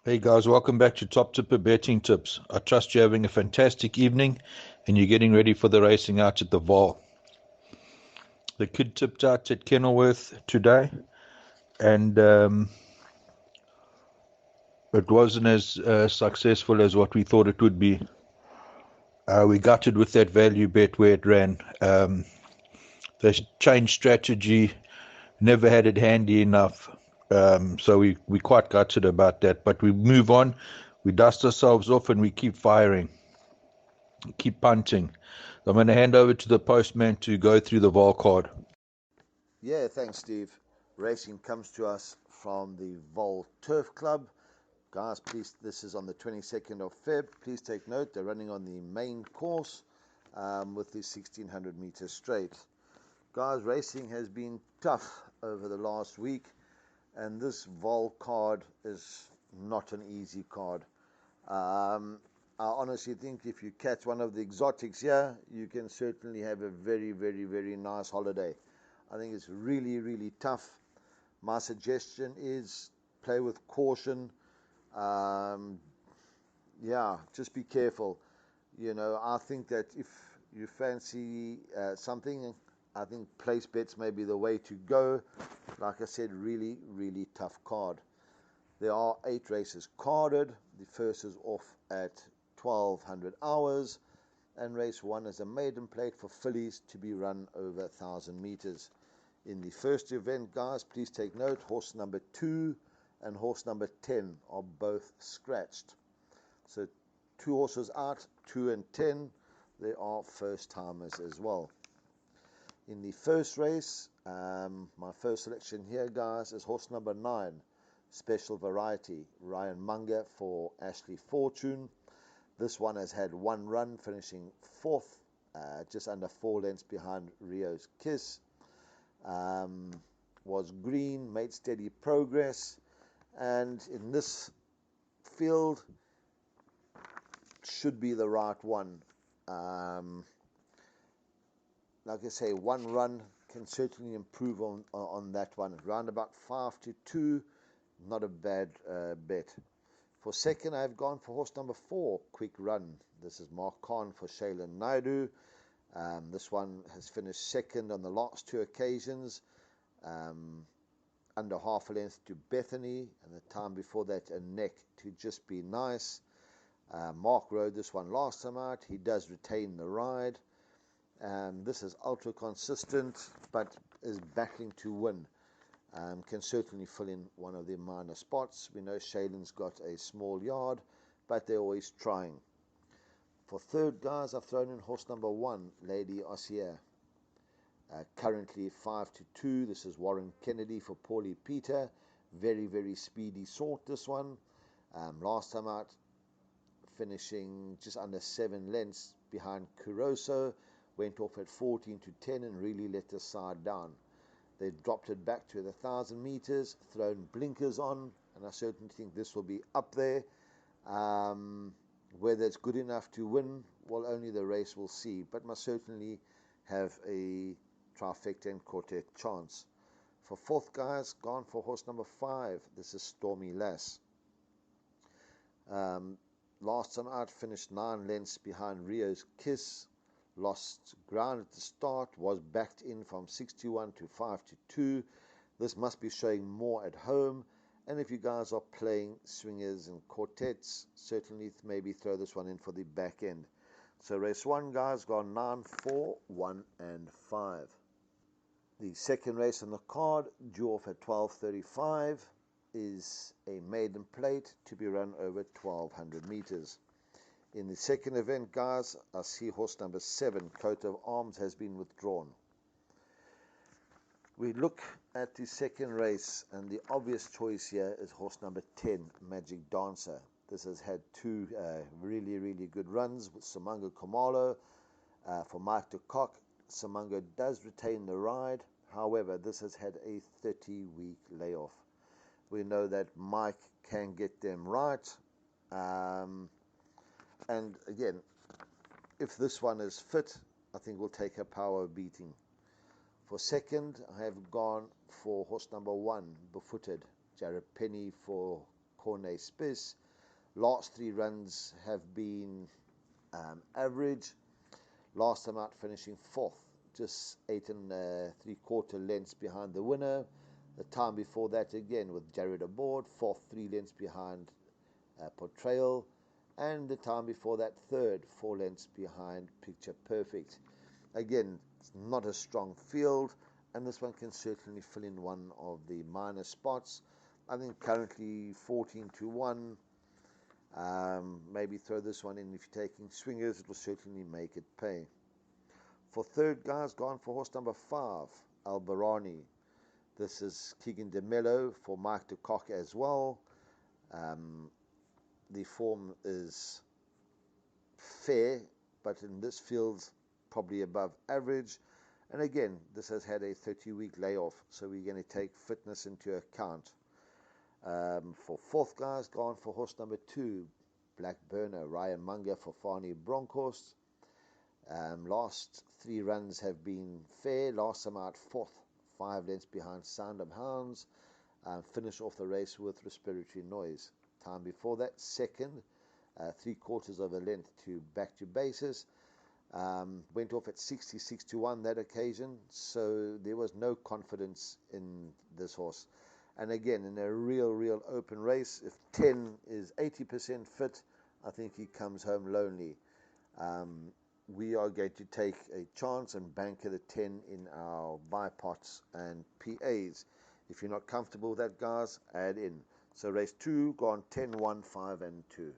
Hey guys, welcome back to Top Tipper Betting Tips. I trust you're having a fantastic evening and you're getting ready for the racing out at the Vaal. The kid tipped out at Kenilworth today and it wasn't as successful as what we thought it would be. We gutted with that value bet where it ran. They changed strategy, never had it handy enough. So we quite gutted about that, but we move on, we dust ourselves off and we keep firing. Keep punting. I'm going to hand over to the postman to go through the Vol card. Yeah, thanks, Steve. Racing comes to us from the Vaal Turf Club. Guys, please, this is on the 22nd of Feb. Please take note, they're running on the main course with the 1600 meter straight. Guys, racing has been tough over the last week, and this Vaal card is not an easy card. I honestly think if you catch one of the exotics here, you can certainly have a very, very, very nice holiday. I think it's really, really tough. My suggestion is play with caution. Um, yeah, just be careful. I think that if you fancy something, I think place bets may be the way to go. Like I said, really, really tough card. There are 8 races carded. The first is off at 1200 hours, and race 1 is a maiden plate for fillies to be run over 1000 meters. In the first event, guys, please take note, horse number 2 and horse number 10 are both scratched. So 2 horses out, 2 and 10, they are first timers as well. In the first race, my first selection here, guys, is horse number 9, Special Variety, Ryan Munger for Ashley Fortune. This one has had one run, finishing 4th, just under 4 lengths behind Rio's Kiss. Was green, made steady progress, and in this field should be the right one. Like I say, one run can certainly improve on that one. Round about 5-2, not a bad bet. For second, I've gone for horse number 4, Quick Run. This is Mark Khan for Shailen Naidu. This one has finished second on the last 2 occasions. Under half a length to Bethany, and the time before that a neck to Just Be Nice. Mark rode this one last time out. He does retain the ride. This is ultra consistent, but is battling to win. Can certainly fill in one of the minor spots. We know Shailen's got a small yard, but they're always trying. For third, guys, I've thrown in horse number 1, Lady Ossia. Currently 5-2. This is Warren Kennedy for Paulie Peter. Very, very speedy sort, this one. Last time out, finishing just under 7 lengths behind Kuroso. Went off at 14-10 and really let the side down. They dropped it back to the 1000 meters, thrown blinkers on, and I certainly think this will be up there. Whether it's good enough to win, well, only the race will see, but must certainly have a trifecta and quartet chance. For fourth, guys, gone for horse number 5. This is Stormy Lass. Last time out, finished 9 lengths behind Rio's Kiss. Lost ground at the start, was backed in from 6-1 to 5-2. This must be showing more at home. And if you guys are playing swingers and quartets, certainly maybe throw this one in for the back end. So race 1, guys, gone 9, 4, 1 and 5. The second race on the card, due off at 12:35, is a maiden plate to be run over 1200 meters. In the second event, guys, I see horse number 7, Coat of Arms, has been withdrawn. We look at the second race, and the obvious choice here is horse number 10, Magic Dancer. This has had 2 really, really good runs with Simango Khumalo for Mike de Kock. Simango does retain the ride. However, this has had a 30-week layoff. We know that Mike can get them right. And again, if this one is fit, I think we'll take a power beating. For second, I have gone for horse number 1, Befooted, Jared Penny for Cornet Spiss. Last 3 runs have been average. Last time out finishing 4th, just 8 3/4 lengths behind the winner. The time before that again with Jared aboard, 4th, 3 lengths behind Portrayal. And the time before that 3rd, 4 lengths behind Picture Perfect. Again, it's not a strong field, and this one can certainly fill in one of the minor spots. I think currently 14-1. Maybe throw this one in if you're taking swingers. It will certainly make it pay. For third, guys, gone for horse number 5, Albarani. This is Keegan DeMello for Mike de Kock as well. The form is fair, but in this field's probably above average. And again, this has had a 30-week layoff, so we're going to take fitness into account. For fourth, guys, gone for horse number 2, Black Burner, Ryan Munger for Fani Bronkhorst. Last 3 runs have been fair. Last time out 4th, 5 lengths behind Sound of Hounds. Finish off the race with Respiratory Noise. Time before that, 2nd, 3/4 of a length to Back to Basis. Went off at 66-1 that occasion, so there was no confidence in this horse. And again, in a real open race, if 10 is 80% fit, I think he comes home lonely. We are going to take a chance and bank at a 10 in our buy pots and PAs. If you're not comfortable with that, guys, add in. So race 2, gone 10-1, 5 and 2.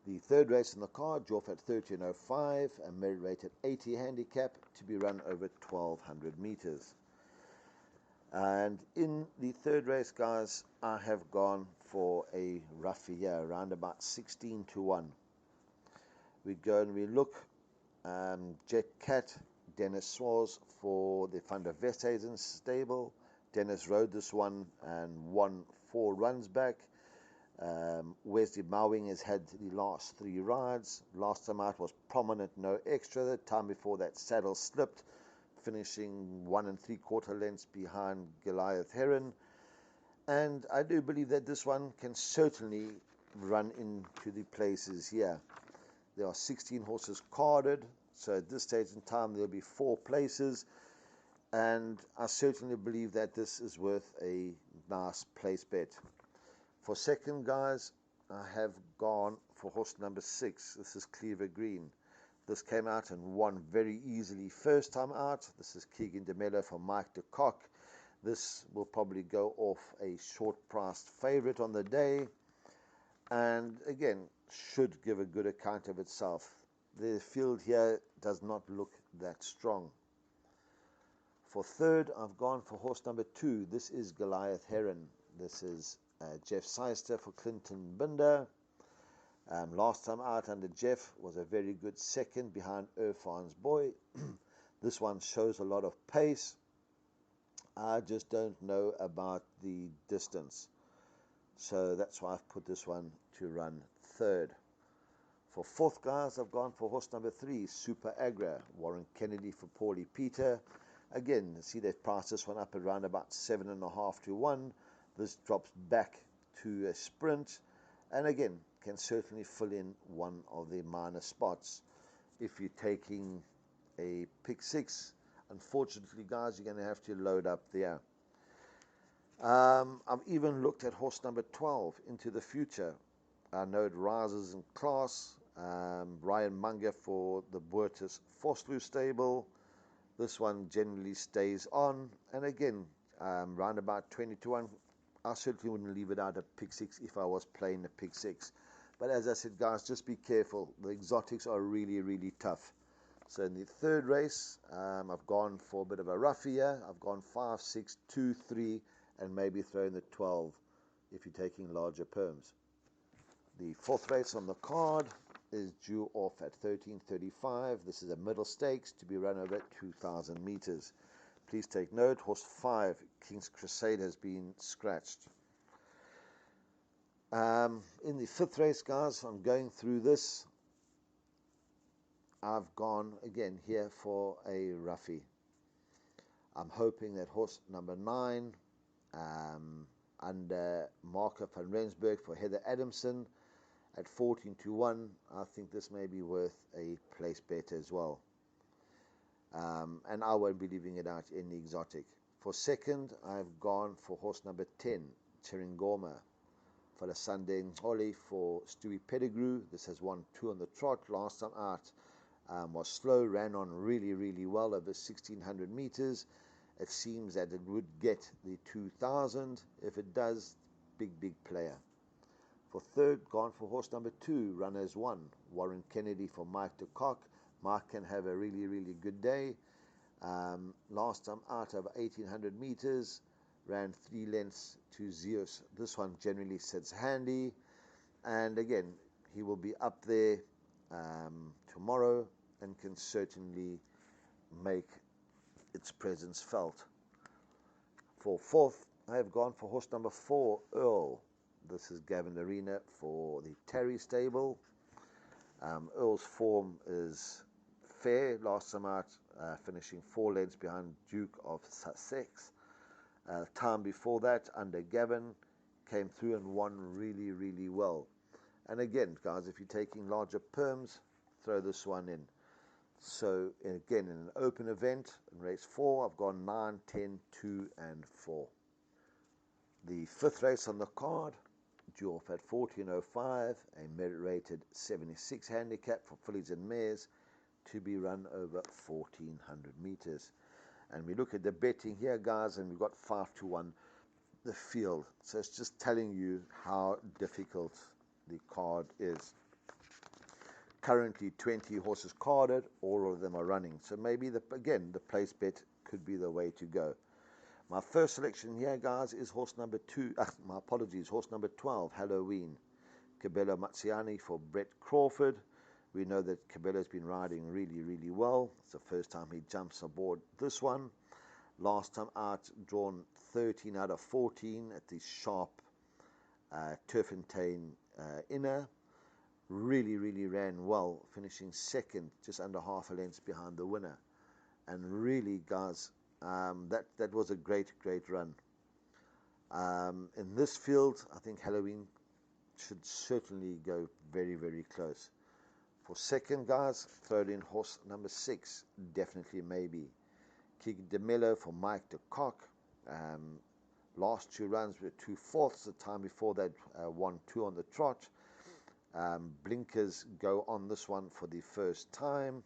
The third race in the card, drew off at 13.05, a merit rated 80 handicap to be run over 1,200 meters. And in the third race, guys, I have gone for a roughie here, around about 16-1. We go and we look, Jet Cat, Dennis Swaz for the Van der Westhuizen stable. Dennis rode this one and won 4 runs back. Wesley Mowing has had the last 3 rides. Last time out was Prominent, no extra. The time before that, Saddle slipped, finishing 1 3/4 lengths behind Goliath Heron. And I do believe that this one can certainly run into the places here. There are 16 horses carded, so at this stage in time there'll be 4 places, and I certainly believe that this is worth a nice place bet. For second, guys, I have gone for horse number 6. This is Cleaver Green. This came out and won very easily first time out. This is Keegan DeMello for Mike de Kock. This will probably go off a short-priced favorite on the day, and again, should give a good account of itself. The field here does not look that strong. For third, I've gone for horse number 2. This is Goliath Heron. This is Jeff Seister for Clinton Binder. Last time out under Jeff was a very good second behind Irfan's Boy. This one shows a lot of pace. I just don't know about the distance. So that's why I've put this one to run third. For fourth, guys, I've gone for horse number 3, Super Agra, Warren Kennedy for Paulie Peter. Again, see they've priced this one up around about 7.5-1. This drops back to a sprint, and again, can certainly fill in one of the minor spots. If you're taking a pick 6, unfortunately, guys, you're going to have to load up there. I've even looked at horse number 12, Into the Future. I know it rises in class. Ryan Munger for the Boertis Vosloo stable. This one generally stays on. And again, round about 20-1. I certainly wouldn't leave it out at pick 6 if I was playing a pick 6. But as I said, guys, just be careful. The exotics are really tough. So in the third race, I've gone for a bit of a roughie here. I've gone 5, 6, 2, 3, and maybe throw in the 12 if you're taking larger perms. The fourth race on the card is due off at 13:35. This is a middle stakes to be run over 2,000 meters. Please take note, horse 5, King's Crusade, has been scratched. In the fifth race, guys, I'm going through this. I've gone again here for a roughie. I'm hoping that horse number 9, under Marco van Rensburg for Heather Adamson at 14-1. I think this may be worth a place bet as well. And I won't be leaving it out in the exotic. For second, I've gone for horse number 10, Cheringoma, for the Sunday Holly for Stewie Pettigrew. This has won 2 on the trot. Last time out was slow, ran on really, really well over 1,600 meters. It seems that it would get the 2,000. If it does, big player. For third, gone for horse number 2, Runners 1, Warren Kennedy for Mike de Kock. Mike can have a really, really good day. Last time out over 1,800 meters, ran 3 lengths to Zeus. This one generally sits handy. And again, he will be up there tomorrow and can certainly make its presence felt. For fourth, I have gone for horse number 4, Earl. This is Gavin Arena for the Terry stable. Earl's form is fair. Last time out, finishing 4 lengths behind Duke of Sussex. Time before that, under Gavin, came through and won really, really well. And again, guys, if you're taking larger perms, throw this one in. So again, in an open event, in race 4, I've gone 9, 10, 2, and 4. The fifth race on the card, due off at 14.05, a merit-rated 76 handicap for fillies and mares to be run over 1,400 meters. And we look at the betting here, guys, and we've got 5-1 the field. So it's just telling you how difficult the card is. Currently 20 horses carded, all of them are running. So maybe, again, the place bet could be the way to go. My first selection here, guys, is horse number 2. Horse number 12, Halloween. Cabello Mazziani for Brett Crawford. We know that Cabello's been riding really, really well. It's the first time he jumps aboard this one. Last time out, drawn 13 out of 14 at the sharp Turfentine Inner. Really, really ran well, finishing second, just under half a length behind the winner. And really, guys, that was a great run. In this field, I think Halloween should certainly go very, very close. For second, guys, throw in horse number 6, definitely maybe. Kiki de Mello for Mike de Kock. Last 2 runs were 2/4. The time before that, 1-2 on the trot. Blinkers go on this one for the first time.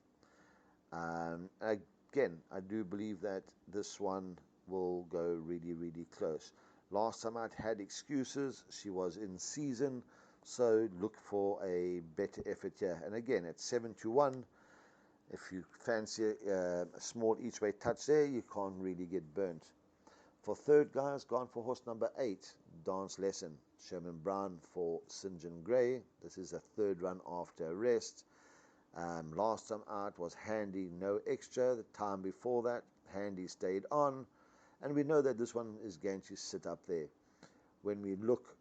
Again, I do believe that this one will go really, really close. Last time I'd had excuses. She was in season, so look for a better effort here. And again, at 7-1, if you fancy a small each way touch there, you can't really get burnt. For third, guys, gone for horse number 8, Dance Lesson. Sherman Brown for St. John Gray. This is a third run after a rest. Last time out was Handy, no extra. The time before that, Handy stayed on. And we know that this one is going to sit up there. When we look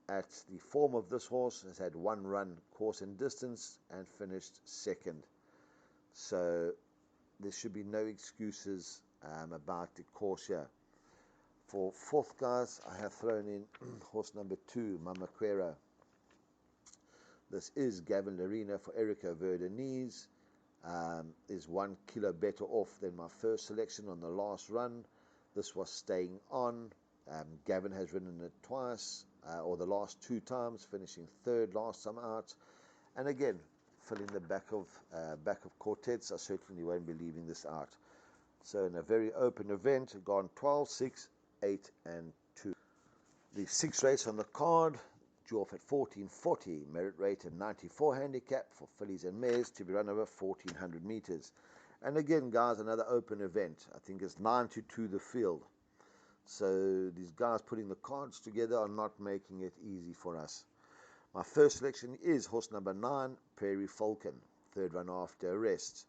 at the form of this horse, has had 1 run, course and distance, and finished second. So there should be no excuses about the course here. For fourth, guys, I have thrown in horse number 2, Mama Quera. This is Gavin Larena for Erica Verdenise. Is 1 kilo better off than my first selection on the last run. This was staying on. Gavin has ridden it twice, or the last 2 times, finishing third last time out. And again, filling the back of quartets, I certainly won't be leaving this out. So in a very open event, gone 12, 6, 8, and 2. The 6th race on the card, due off at 14:40, merit rated 94 handicap for fillies and mares to be run over 1,400 meters. And again, guys, another open event. I think it's 9-2 the field. So these guys putting the cards together are not making it easy for us. My first selection is horse number 9, Prairie Falcon, third run after a rest.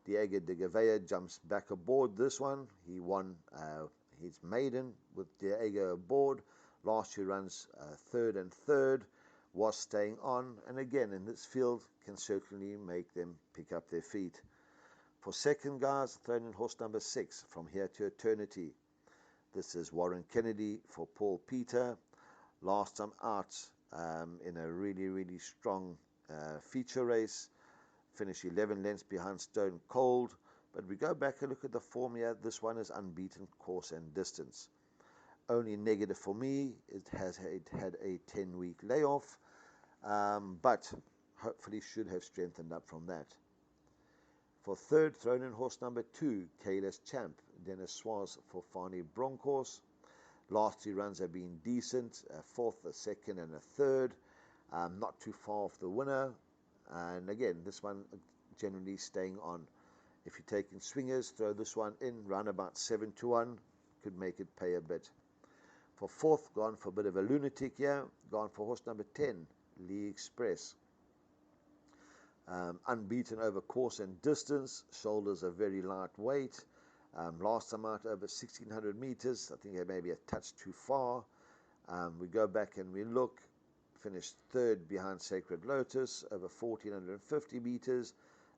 Diego de Gavea jumps back aboard this one. He won his maiden with Diego aboard. Last 2 runs, third and third, was staying on. And again, in this field, can certainly make them pick up their feet. For second, guys, thrown in horse number 6, From Here to Eternity. This is Warren Kennedy for Paul Peter. Last time out in a really strong feature race, finished 11 lengths behind Stone Cold. But we go back and look at the form here. This one is unbeaten course and distance. Only negative for me, it had a 10-week layoff, but hopefully should have strengthened up from that. For third, thrown in horse number 2, Kalis Champ, Dennis Swaz for Fani Broncos. Last 2 runs have been decent, a fourth, a second, and a third. Not too far off the winner. And again, this one generally staying on. If you're taking swingers, throw this one in, round about 7-1, could make it pay a bit. For fourth, gone for a bit of a lunatic here, gone for horse number 10, Lee Express. Unbeaten over course and distance, shoulders are very lightweight. Last time out over 1600 meters, I think they may be a touch too far. We go back and we look, finished third behind Sacred Lotus over 1450 meters.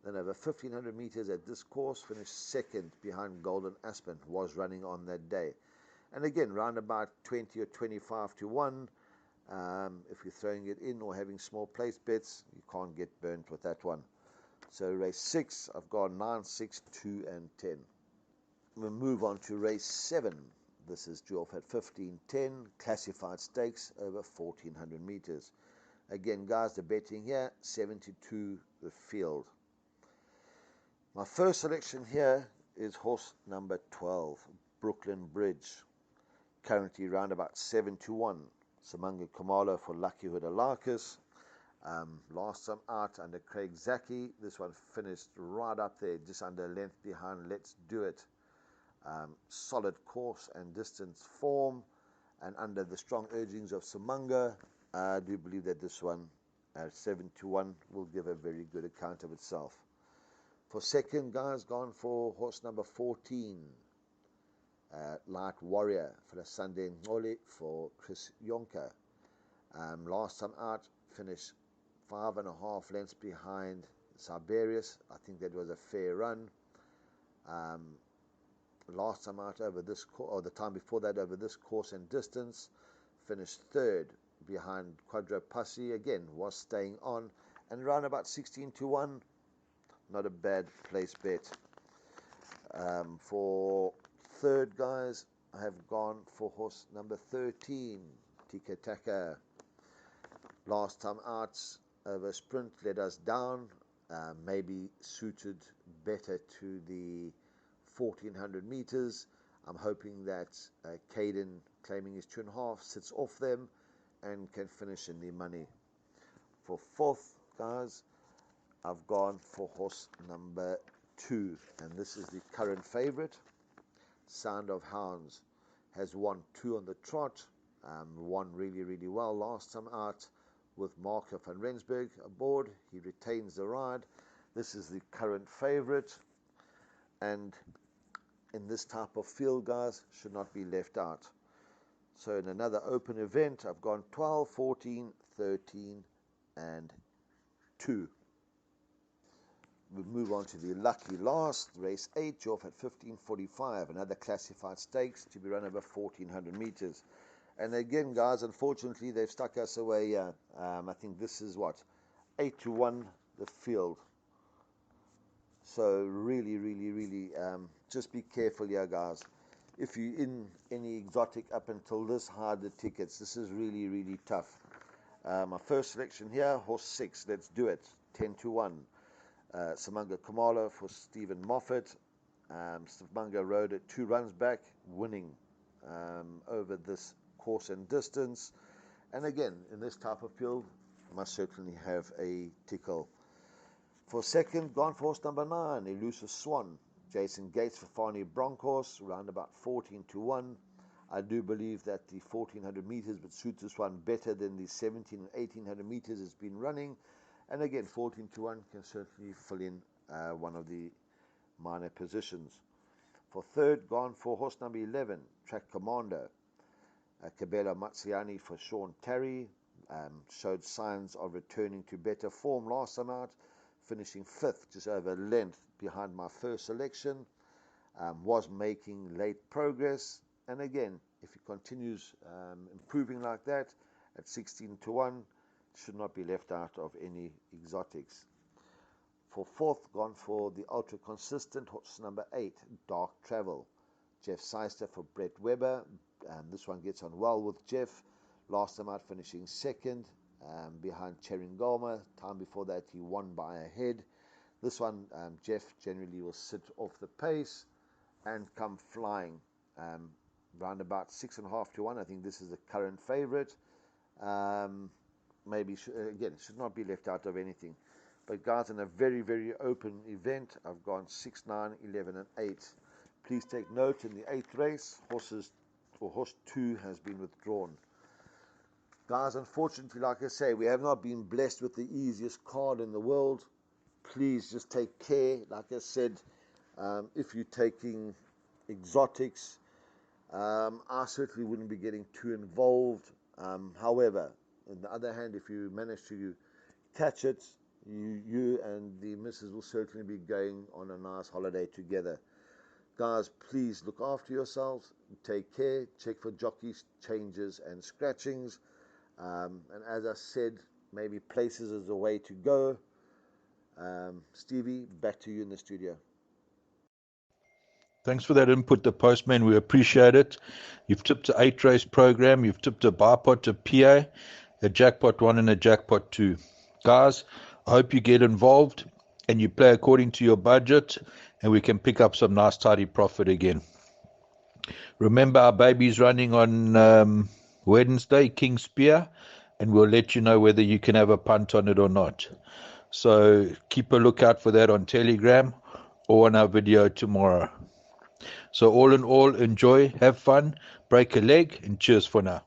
Then over 1500 meters at this course, finished second behind Golden Aspen, was running on that day. And again, round about 20 or 25-1. If you're throwing it in or having small place bets, you can't get burnt with that one. So race 6, I've gone 9, 6, 2, and 10. We'll move on to race 7. This is due off at 15:10, classified stakes over 1400 meters. Again, guys, the betting here, 72 the field. My first selection here is horse number 12, Brooklyn Bridge. Currently round about 7-1. Samanga Kamala for Lucky Hoodalakis. Last time out under Craig Zaki, this one finished right up there, just under a length behind Let's Do It. Solid course and distance form, and under the strong urgings of Samanga, I do believe that this one at 7-1 will give a very good account of itself. For second, guys, gone for horse number 14, Light Warrior for the Sunday Ngoli for Chris Yonker. Last time out, finished 5.5 lengths behind Siberius. I think that was a fair run. Last time out over this or the time before that over this course and distance, finished third behind Quadro Passi. Again, was staying on, and around about 16-1. Not a bad place bet. For third, guys, I have gone for horse number 13, Tika Taka. Last time out over sprint let us down. Maybe suited better to the 1400 meters. I'm hoping that Caden, claiming his 2.5, sits off them and can finish in the money. For fourth, guys, I've gone for horse number 2, and this is the current favorite. Sound of Hounds has won 2 on the trot, won really well last time out with Marco van Rensburg aboard. He retains the ride. This is the current favorite, and in this type of field, guys, should not be left out. So in another open event, I've gone 12, 14, 13, and 2. We move on to the lucky last, race 8, off at 15:45, another classified stakes to be run over 1400 meters. And again, guys, unfortunately, they've stuck us away. I think this is what, 8-1 the field. So really, just be careful here, guys. If you're in any exotic up until this high, the tickets, this is really tough. My first selection here, horse 6, Let's Do It, 10-1. Samanga Kamala for Stephen Moffat. Samanga rode it 2 runs back, winning over this course and distance. And again, in this type of field, must certainly have a tickle. For second, gone for horse number 9, Elusive Swan. Jason Gates for Fani Broncos, around about 14-1. I do believe that the 1400 meters would suit this one better than the 17 and 1800 meters it's been running. And again, 14-1 can certainly fill in one of the minor positions. For third, gone for horse number 11, Track Commander. Cabela Mazziani for Sean Terry. Showed signs of returning to better form last time out, finishing 5th, just over a length behind my first selection. Was making late progress. And again, if he continues improving like that, at 16 to 1. Should not be left out of any exotics. For fourth, gone for the ultra consistent horse number 8, Dark Travel. Jeff Seister for Brett Weber. This one gets on well with Jeff. Last time out finishing second behind Cheringoma. Time before that he won by a head. This one, Jeff generally will sit off the pace and come flying. Round about 6.5 to 1. I think this is the current favorite. Maybe, again, should not be left out of anything. But guys, in a very, very open event, I've gone 6, 9, 11, and 8. Please take note, in the 8th race, horse 2 has been withdrawn. Guys, unfortunately, like I say, we have not been blessed with the easiest card in the world. Please just take care. Like I said, if you're taking exotics, I certainly wouldn't be getting too involved. However, on the other hand, if you manage to catch it, you and the missus will certainly be going on a nice holiday together. Guys, please look after yourselves, take care, check for jockeys, changes and scratchings, and as I said, maybe places is the way to go. Stevie, back to you in the studio. Thanks for that input, the postman. We appreciate it. You've tipped an 8-race program. You've tipped a bipot, a PA, a jackpot 1 and a jackpot 2. Guys, I hope you get involved and you play according to your budget, and we can pick up some nice tidy profit again. Remember, our baby's running on Wednesday, King Spear, and we'll let you know whether you can have a punt on it or not. So keep a lookout for that on Telegram or on our video tomorrow. So all in all, enjoy, have fun, break a leg, and cheers for now.